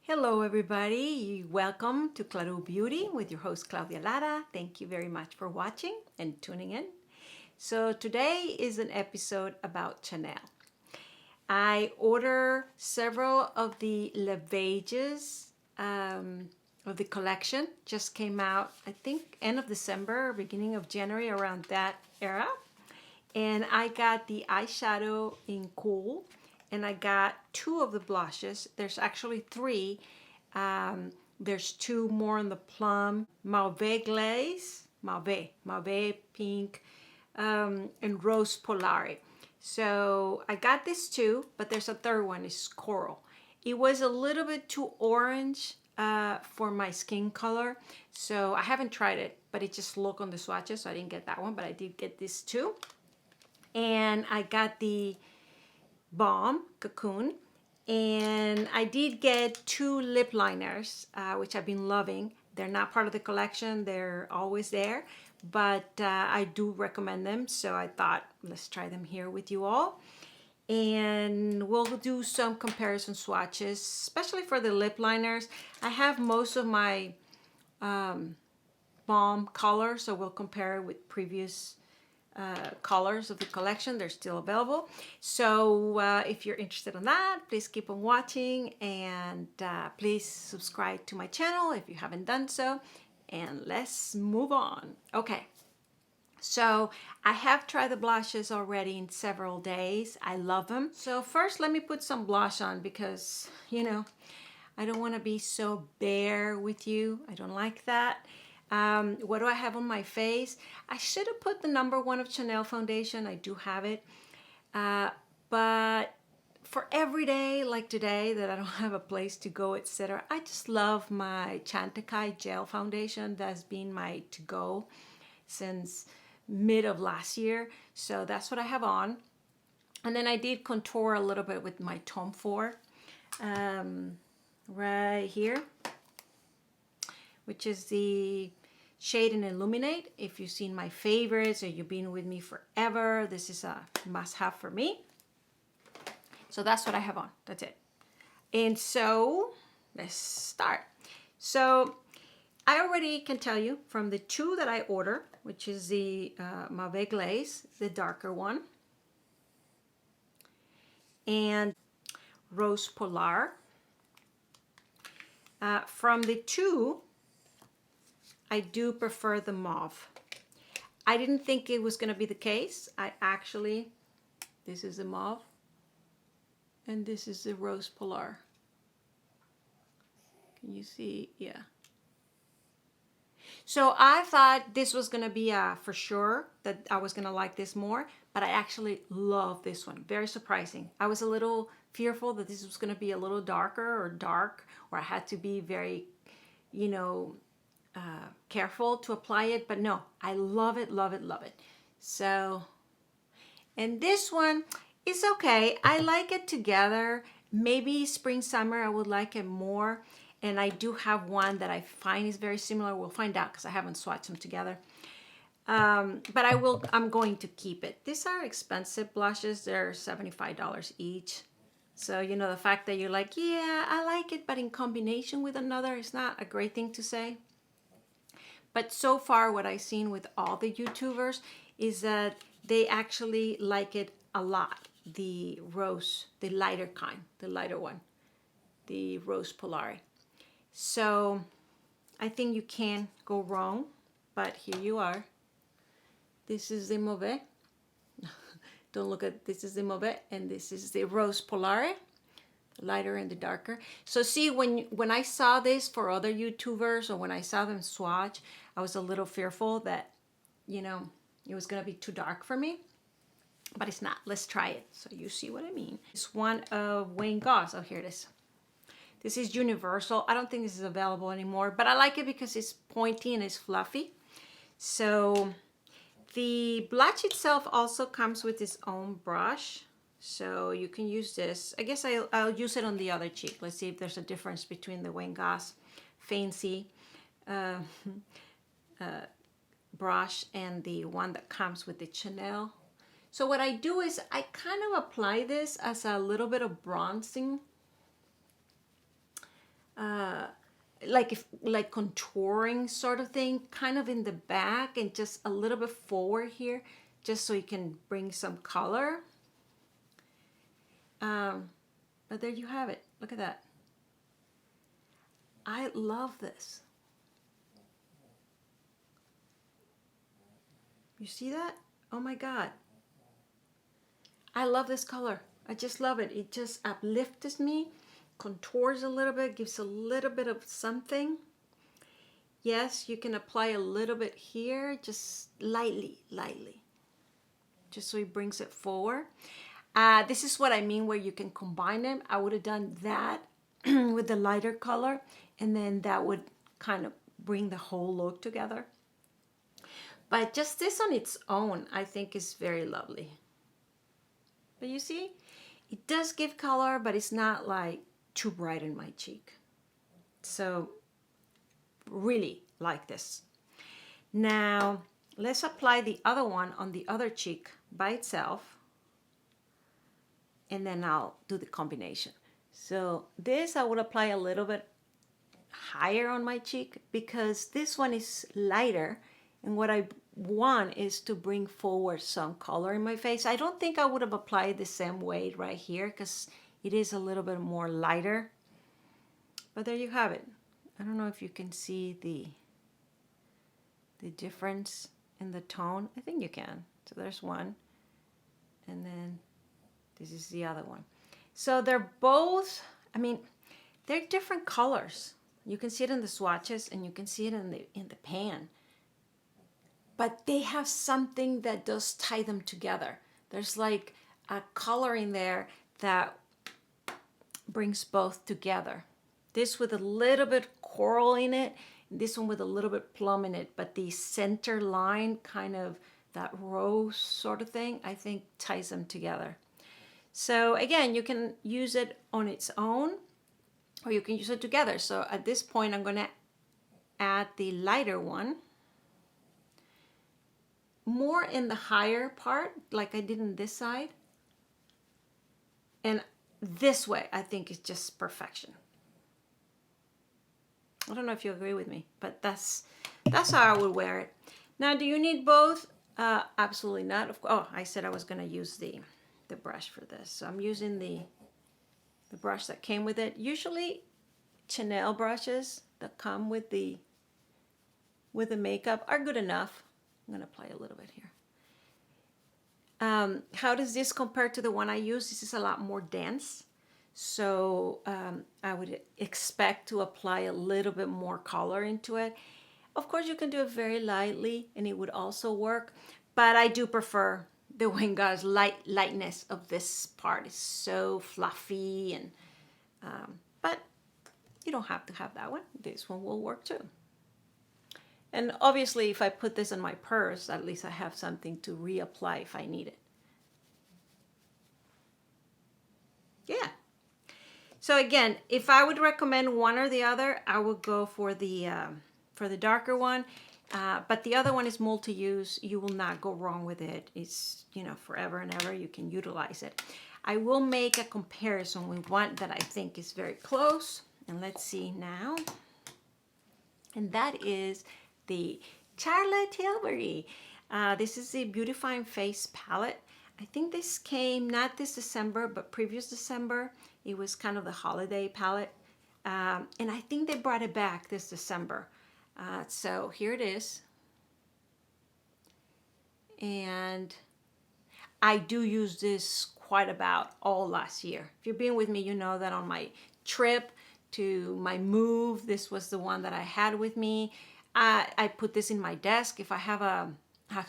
Hello everybody, welcome to Claro Beauty with your host Claudia Lara. Thank you very much for watching and tuning in. So today is an episode about Chanel. I ordered several of the Beiges of the collection. Just came out, I think, end of December, beginning of January, around that era. And I got the eyeshadow in Cool, and I got two of the blushes. There's actually three. There's two more in the plum, Mauve glaze, Mauve pink, and Rose Polari. So I got this two, but there's a third one, it's coral. It was a little bit too orange for my skin color, so I haven't tried it, but it just looked on the swatches, so I didn't get that one, but I did get this two. And I got the Balm Cocoon, and I did get two lip liners, which I've been loving. They're not part of the collection, they're always there, but I do recommend them, so I thought let's try them here with you all. And we'll do some comparison swatches, especially for the lip liners. I have most of my Balm color, so we'll compare it with previous colors of the collection. They're still available, so if you're interested in that, please keep on watching, and please subscribe to my channel if you haven't done so, and let's move on. Okay, so I have tried the blushes already in several days. I love them. So first let me put some blush on, because I don't want to be so bare with you. I don't like that. What do I have on my face? I should have put the #1 of Chanel foundation. I do have it. But for every day like today that I don't have a place to go, etc., I just love my Chantecaille gel foundation. That's been my to-go since mid of last year. So that's what I have on. And then I did contour a little bit with my Tom Ford right here, which is the Shade and Illuminate. If you've seen my favorites or you've been with me forever, this is a must-have for me. So that's what I have on. That's it. And so let's start. So I already can tell you from the two that I ordered, which is the Mauve glaze, the darker one, and Rose Polar. From the two, I do prefer the mauve. I didn't think it was going to be the case. This is the mauve, and this is the Rose Polar. Can you see? Yeah. So I thought this was going to be for sure that I was going to like this more, but I actually love this one. Very surprising. I was a little fearful that this was going to be a little darker or dark, or I had to be very, careful to apply it, but no, I love it, love it, love it. So, and this one is okay. I like it together. Maybe spring, summer, I would like it more. And I do have one that I find is very similar. We'll find out because I haven't swatched them together. But I'm going to keep it. These are expensive blushes. They're $75 each. So, the fact that you're like, yeah, I like it, but in combination with another is not a great thing to say. But so far, what I've seen with all the YouTubers is that they actually like it a lot. The rose, the lighter kind, the lighter one, the Rose Polari. So I think you can't go wrong, but here you are. This is the Mauve. Don't look at, this is the Mauve, and this is the Rose Polari, the lighter and the darker. So see, when I saw this for other YouTubers, or when I saw them swatch, I was a little fearful that, it was going to be too dark for me. But it's not. Let's try it so you see what I mean. It's one of Wayne Goss. Oh, here it is. This is Universal. I don't think this is available anymore, but I like it because it's pointy and it's fluffy. So the blush itself also comes with its own brush. So you can use this. I guess I'll use it on the other cheek. Let's see if there's a difference between the Wayne Goss Fancy brush and the one that comes with the Chanel. So what I do is I kind of apply this as a little bit of bronzing like contouring sort of thing, kind of in the back and just a little bit forward here, just so you can bring some color. But there you have it. Look at that. I love this. You see that? Oh my God. I love this color. I just love it. It just uplifts me, contours a little bit, gives a little bit of something. Yes, you can apply a little bit here, just lightly, just so it brings it forward. This is what I mean where you can combine them. I would have done that with the lighter color, and then that would kind of bring the whole look together. But just this on its own, I think is very lovely. But you see, it does give color, but it's not like too bright in my cheek. So really like this. Now let's apply the other one on the other cheek by itself, and then I'll do the combination. So this I would apply a little bit higher on my cheek because this one is lighter, and what I want is to bring forward some color in my face. I don't think I would have applied the same weight right here because it is a little bit more lighter. But there you have it. I don't know if you can see the difference in the tone. I think you can. So there's one, and then this is the other one. So they're both, I mean, they're different colors. You can see it in the swatches and you can see it in the pan. But they have something that does tie them together. There's like a color in there that brings both together. This with a little bit coral in it, this one with a little bit plum in it, but the center line, kind of that rose sort of thing, I think ties them together. So again, you can use it on its own, or you can use it together. So at this point, I'm going to add the lighter one, more in the higher part, like I did on this side. And this way, I think is just perfection. I don't know if you agree with me, but that's how I would wear it. Now, do you need both? Absolutely not. Oh, I said I was going to use the brush for this. So I'm using the brush that came with it. Usually Chanel brushes that come with the makeup are good enough. I'm going to apply a little bit here. How does this compare to the one I use? This is a lot more dense. So I would expect to apply a little bit more color into it. Of course, you can do it very lightly and it would also work. But I do prefer the Wingar's lightness of this part. It's so fluffy, and but you don't have to have that one. This one will work too. And obviously, if I put this in my purse, at least I have something to reapply if I need it. Yeah. So again, if I would recommend one or the other, I would go for the darker one. But the other one is multi-use. You will not go wrong with it. It's, forever and ever. You can utilize it. I will make a comparison with one that I think is very close. And let's see now. And that is the Charlotte Tilbury. This is the Beautifying Face palette. I think this came not this December, but previous December. It was kind of the holiday palette. And I think they brought it back this December. So here it is. And I do use this quite about all last year. If you've been with me, you know that on my trip to my move, this was the one that I had with me. I put this in my desk. If I have a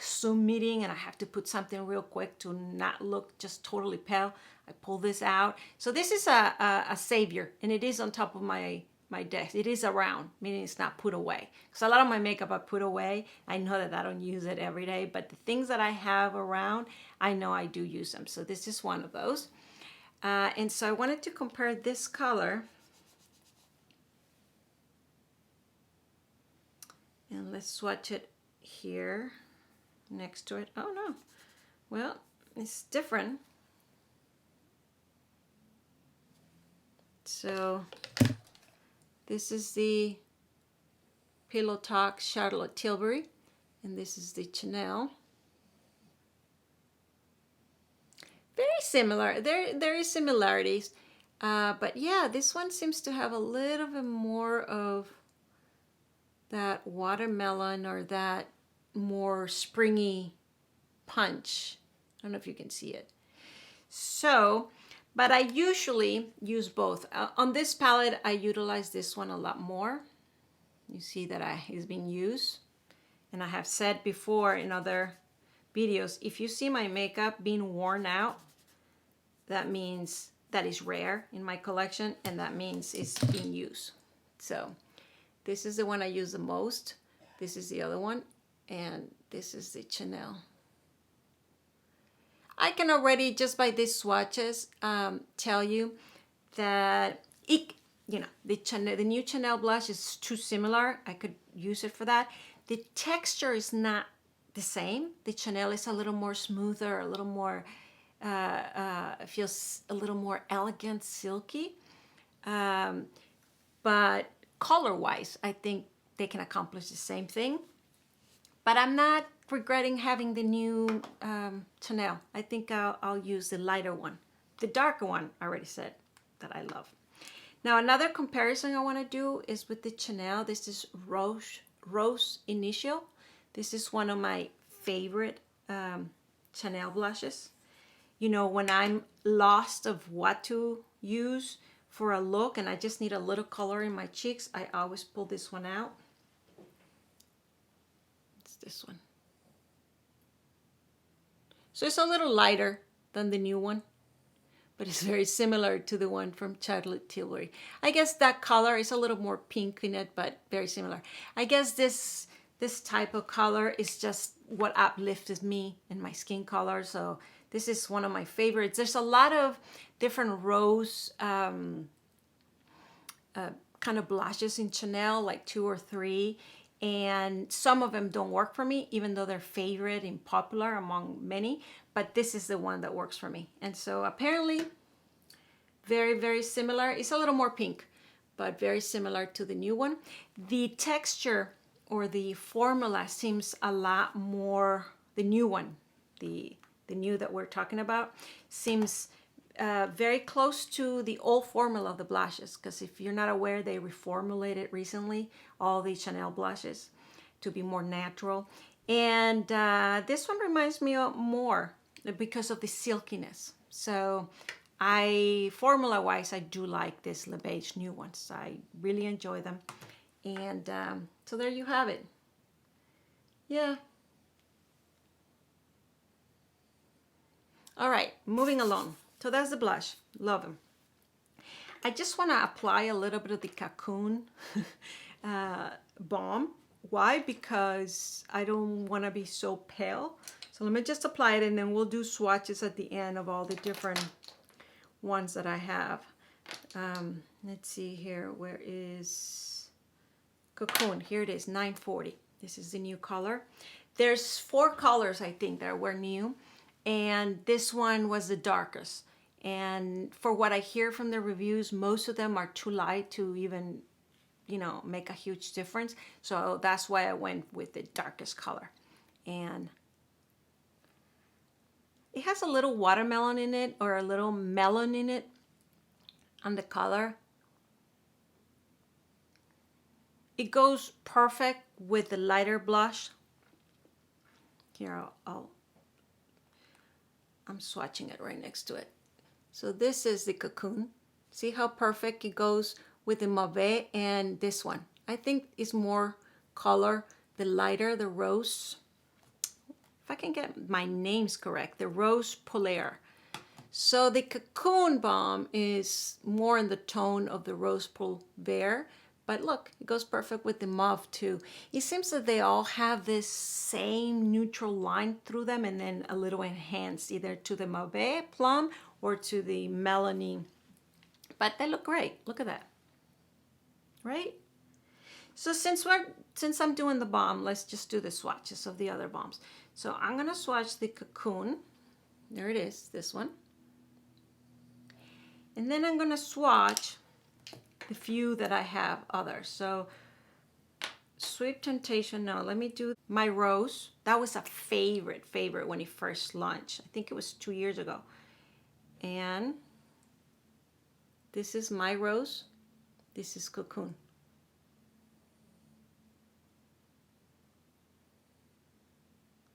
Zoom meeting and I have to put something real quick to not look just totally pale, I pull this out. So this is a savior, and it is on top of my desk. It is around, meaning it's not put away. Because a lot of my makeup I put away. I know that I don't use it every day, but the things that I have around, I know I do use them. So this is one of those. And so I wanted to compare this color. And let's swatch it here next to it. Oh no, well, it's different. So this is the Pillow Talk Charlotte Tilbury, and this is the Chanel. Very similar. There is similarities, but yeah, this one seems to have a little bit more of that watermelon or that more springy punch. I don't know if you can see it. So, but I usually use both. On this palette, I utilize this one a lot more. You see that it's being used. And I have said before in other videos, if you see my makeup being worn out, that means that is rare in my collection, and that means it's being used. So this is the one I use the most. This is the other one, and this is the Chanel. I can already, just by these swatches, tell you that the new Chanel blush is too similar. I could use it for that. The texture is not the same. The Chanel is a little more smoother, a little more, feels a little more elegant, silky. But color-wise, I think they can accomplish the same thing. But I'm not regretting having the new Chanel. I think I'll use the lighter one. The darker one, I already said that I love. Now, another comparison I want to do is with the Chanel. This is Rose Initial. This is one of my favorite Chanel blushes. You know, when I'm lost of what to use for a look and I just need a little color in my cheeks, I always pull this one out. It's this one. So it's a little lighter than the new one, but it's very similar to the one from Charlotte Tilbury. I guess that color is a little more pink in it, but very similar. I guess this type of color is just what uplifted me in my skin color. So this is one of my favorites. There's a lot of different rose kind of blushes in Chanel, like 2 or 3. And some of them don't work for me, even though they're favorite and popular among many. But this is the one that works for me. And so apparently, very, very similar. It's a little more pink, but very similar to the new one. The texture or the formula seems a lot more, the new one, the new that we're talking about, seems very close to the old formula of the blushes, because if you're not aware, they reformulated recently all the Chanel blushes to be more natural. And this one reminds me of more because of the silkiness. So formula-wise, I do like this Le Beige new ones. I really enjoy them. And so there you have it. Yeah. All right, moving along. So that's the blush. Love them. I just want to apply a little bit of the Cocoon Balm. Why? Because I don't want to be so pale. So let me just apply it, and then we'll do swatches at the end of all the different ones that I have. Let's see here. Where is Cocoon? Here it is, 940. This is the new color. There's 4 colors, I think, that were new. And this one was the darkest. And for what I hear from the reviews, most of them are too light to even, make a huge difference. So that's why I went with the darkest color. And it has a little watermelon in it, or a little melon in it on the color. It goes perfect with the lighter blush. Here, I'm swatching it right next to it. So this is the Cocoon. See how perfect it goes with the Mauve and this one. I think it's more color, the lighter, the rose. If I can get my names correct, the Rose Polaire. So the Cocoon Balm is more in the tone of the Rose Polaire. But look, it goes perfect with the mauve too. It seems that they all have this same neutral line through them, and then a little enhanced either to the mauve plum or to the melony. But they look great. Look at that. Right? So since I'm doing the balm, let's just do the swatches of the other balms. So I'm going to swatch the Cocoon. There it is, this one. And then I'm going to swatch the few that I have others. So Sweet Temptation, no. Let me do My Rose. That was a favorite when it first launched. I think it was 2 years ago. And this is My Rose. This is Cocoon.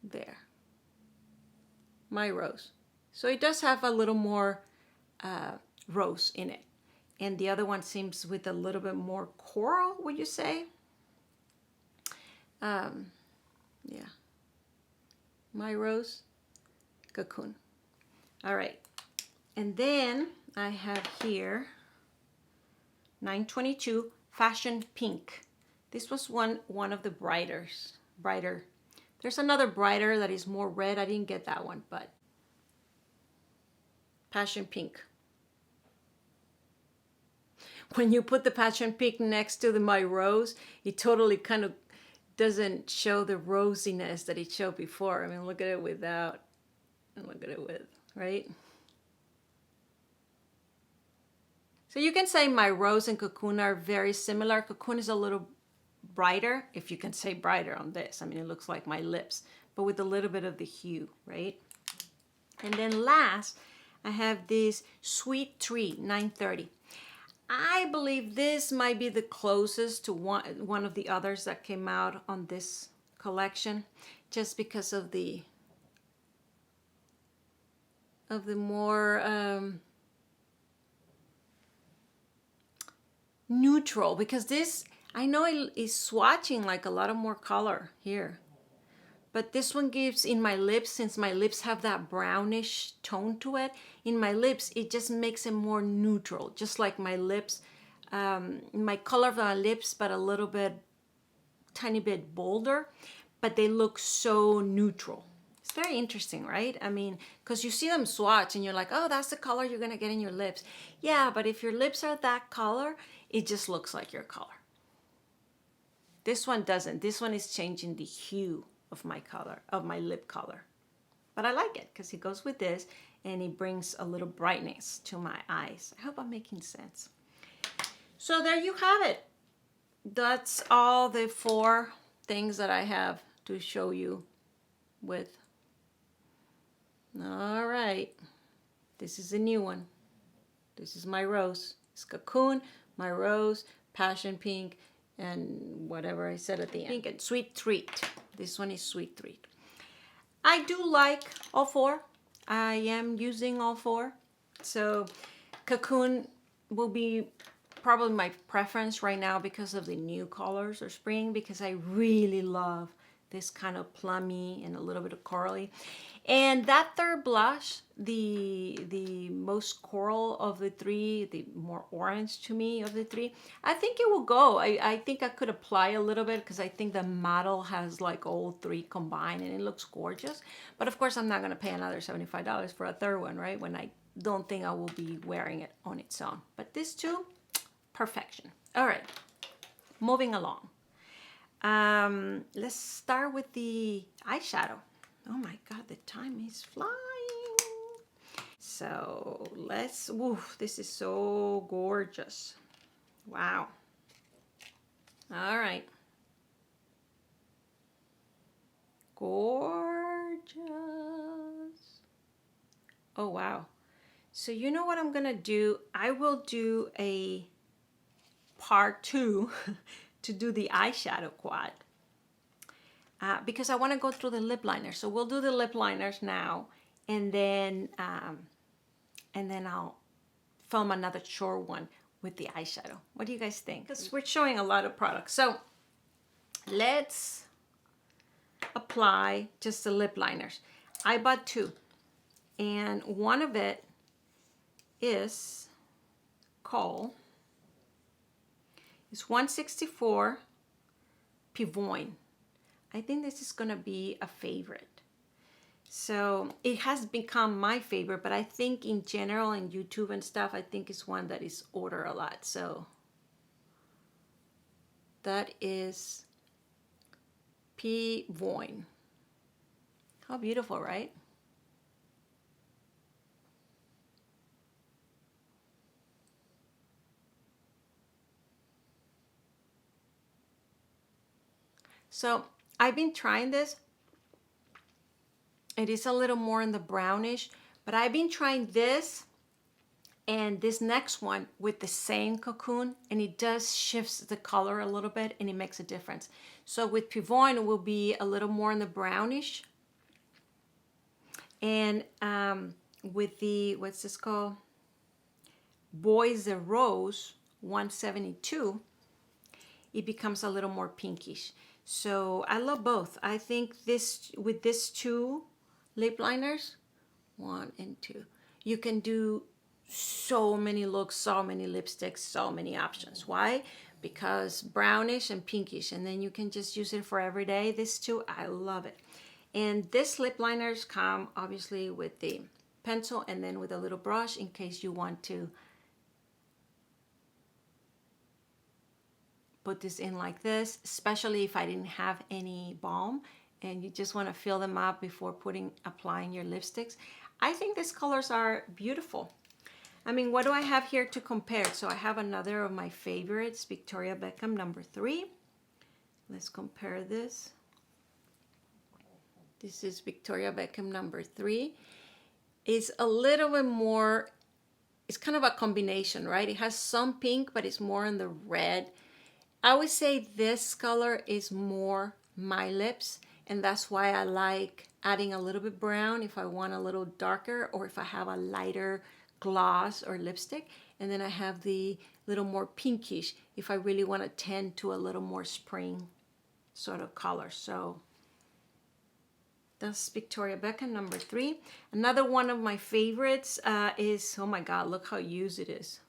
There. My Rose. So it does have a little more rose in it. And the other one seems with a little bit more coral, would you say? Yeah. My Rose, Cocoon. All right. And then I have here 922 Fashion Pink. This was one of the brighter. There's another brighter that is more red. I didn't get that one, but Passion Pink. When you put the Passion Pink next to the My Rose, it totally kind of doesn't show the rosiness that it showed before. I mean, look at it without and look at it with, right? So you can say My Rose and Cocoon are very similar. Cocoon is a little brighter, if you can say brighter on this. I mean, it looks like my lips, but with a little bit of the hue, right? And then last, I have this Sweet Tree 930. I believe this might be the closest to one of the others that came out on this collection, just because of the more neutral, because this, I know it is swatching like a lot of more color here, but this one gives in my lips, since my lips have that brownish tone to it, in my lips it just makes it more neutral, just like my lips, my color of my lips, but a little bit, tiny bit bolder, but they look so neutral. It's very interesting, right? I mean, because you see them swatch and you're like, oh, that's the color you're gonna get in your lips. Yeah, but if your lips are that color, it just looks like your color. This one doesn't. This one is changing the hue of my color, of my lip color. But I like it because it goes with this and it brings a little brightness to my eyes. I hope I'm making sense. So there you have it. That's all the 4 things that I have to show you with. All right. This is a new one. This is My Rose. It's Cocoon, My Rose, Passion Pink, and whatever I said at the end. Pink and Sweet Treat. This one is Sweet Treat. I do like all 4. I am using all 4. So Cocoon will be probably my preference right now because of the new colors or spring, because I really love this kind of plummy and a little bit of corally. And that third blush, the most coral of the 3, the more orange to me of the 3, I think it will go. I think I could apply a little bit because I think the model has like all 3 combined and it looks gorgeous. But of course, I'm not going to pay another $75 for a third one, right? When I don't think I will be wearing it on its own. But this too, perfection. All right, moving along. Let's start with the eyeshadow. Oh my God, the time is flying. So let's, woof, this is so gorgeous. Wow. All right. Gorgeous. Oh, wow. So you know what I'm gonna do? I will do a part 2 to do the eyeshadow quad. Because I want to go through the lip liners. So we'll do the lip liners now, and then I'll film another short one with the eyeshadow. What do you guys think? Because we're showing a lot of products. So let's apply just the lip liners. I bought 2, and one of it is called, it's 164 Pivoine. I think this is gonna be a favorite. So it has become my favorite, but I think in general in YouTube and stuff, I think it's one that is ordered a lot. So that is Pivoine. How beautiful, right? So I've been trying this. It is a little more in the brownish, but I've been trying this and this next one with the same cocoon, and it does shifts the color a little bit and it makes a difference. So with Pivoine it will be a little more in the brownish, and with the, what's this called, Boys the Rose 172, it becomes a little more pinkish. So I love both. I think this, with these two lip liners, 1 and 2, you can do so many looks, so many lipsticks, so many options. Why? Because brownish and pinkish, and then you can just use it for every day. This two, I love it. And this lip liners come obviously with the pencil and then with a little brush in case you want to put this in like this, especially if I didn't have any balm and you just want to fill them up before applying your lipsticks. I think these colors are beautiful. I mean, what do I have here to compare? So I have another of my favorites, Victoria Beckham number 3. Let's compare this. This is Victoria Beckham number 3. It's a little bit more, it's kind of a combination, right? It has some pink, but it's more in the red. I would say this color is more my lips, and that's why I like adding a little bit brown if I want a little darker, or if I have a lighter gloss or lipstick. And then I have the little more pinkish if I really want to tend to a little more spring sort of color. So that's Victoria Beckham number 3. Another one of my favorites is, oh my God, look how used it is.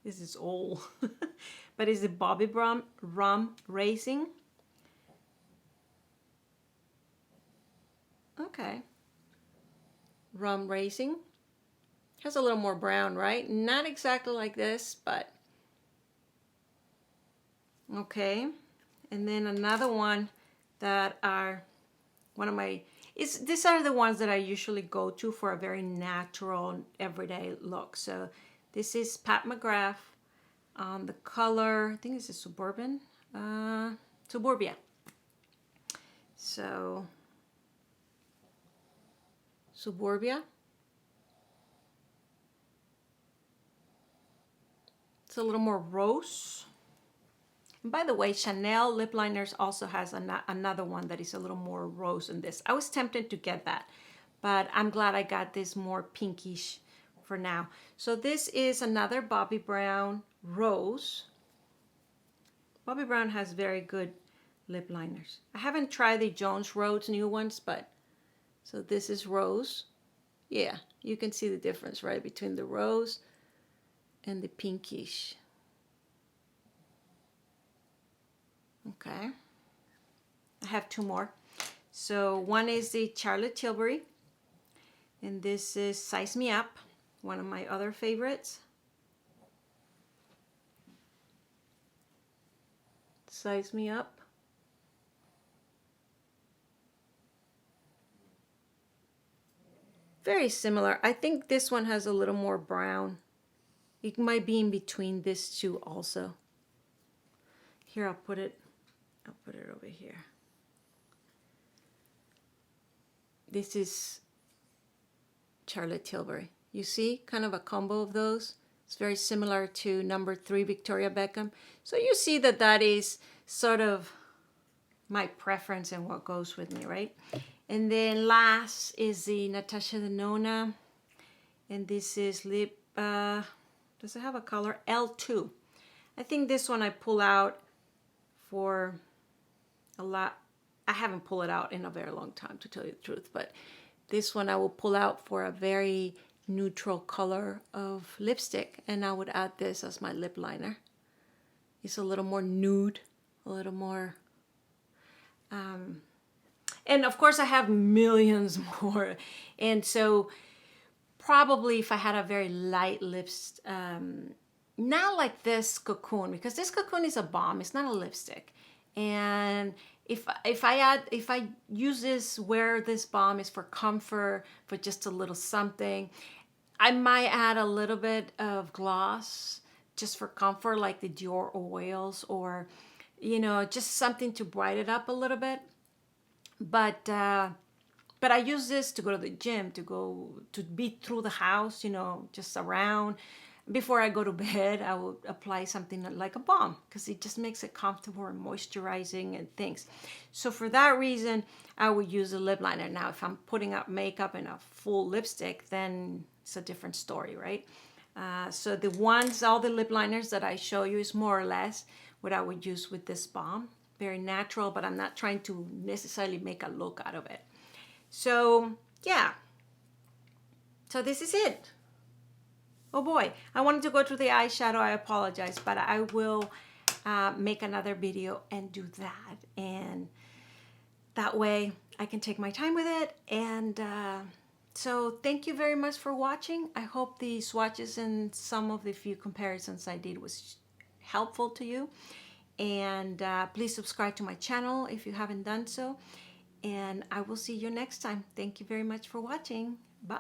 This is old. But it's the Bobbi Brown Rum Racing. Okay. Rum Racing. Has a little more brown, right? Not exactly like this, but okay. And then another one that are one of my, these are the ones that I usually go to for a very natural, everyday look. So this is Pat McGrath. The color, I think this is Suburbia. So Suburbia. It's a little more rose. And by the way, Chanel lip liners also has another one that is a little more rose than this. I was tempted to get that, but I'm glad I got this more pinkish for now. So this is another Bobbi Brown Rose. Bobbi Brown has very good lip liners. I haven't tried the Jones Rose new ones, but so this is rose. Yeah, you can see the difference, right, between the rose and the pinkish. Okay. I have 2 more. So one is the Charlotte Tilbury, and this is Size Me Up, one of my other favorites. Size Me Up. Very similar. I think this one has a little more brown. It might be in between these two also. Here, I'll put it over here. This is Charlotte Tilbury. You see, kind of a combo of those. It's very similar to number 3 Victoria Beckham. So you see that that is sort of my preference and what goes with me, right? And then last is the Natasha Denona. And this is lip, does it have a color? L2. I think this one I pull out for a lot. I haven't pulled it out in a very long time, to tell you the truth, but this one I will pull out for a very neutral color of lipstick, and I would add this as my lip liner. It's a little more nude, a little more, and of course I have millions more, and so probably if I had a very light lips, not like this Cocoon, because this Cocoon is a balm, it's not a lipstick. And if I use this, where this balm is for comfort, for just a little something, I might add a little bit of gloss just for comfort, like the Dior oils, or you know, just something to brighten it up a little bit. But I use this to go to the gym, to go to be through the house, you know, just around. Before I go to bed, I will apply something like a balm because it just makes it comfortable and moisturizing and things. So for that reason, I would use a lip liner. Now, if I'm putting up makeup and a full lipstick, then it's a different story, right? So the ones, all the lip liners that I show you is more or less what I would use with this balm. Very natural, but I'm not trying to necessarily make a look out of it. So yeah, so this is it. Oh boy, I wanted to go through the eyeshadow. I apologize, but I will make another video and do that. And that way I can take my time with it. And so thank you very much for watching. I hope the swatches and some of the few comparisons I did was helpful to you. And please subscribe to my channel if you haven't done so. And I will see you next time. Thank you very much for watching. Bye.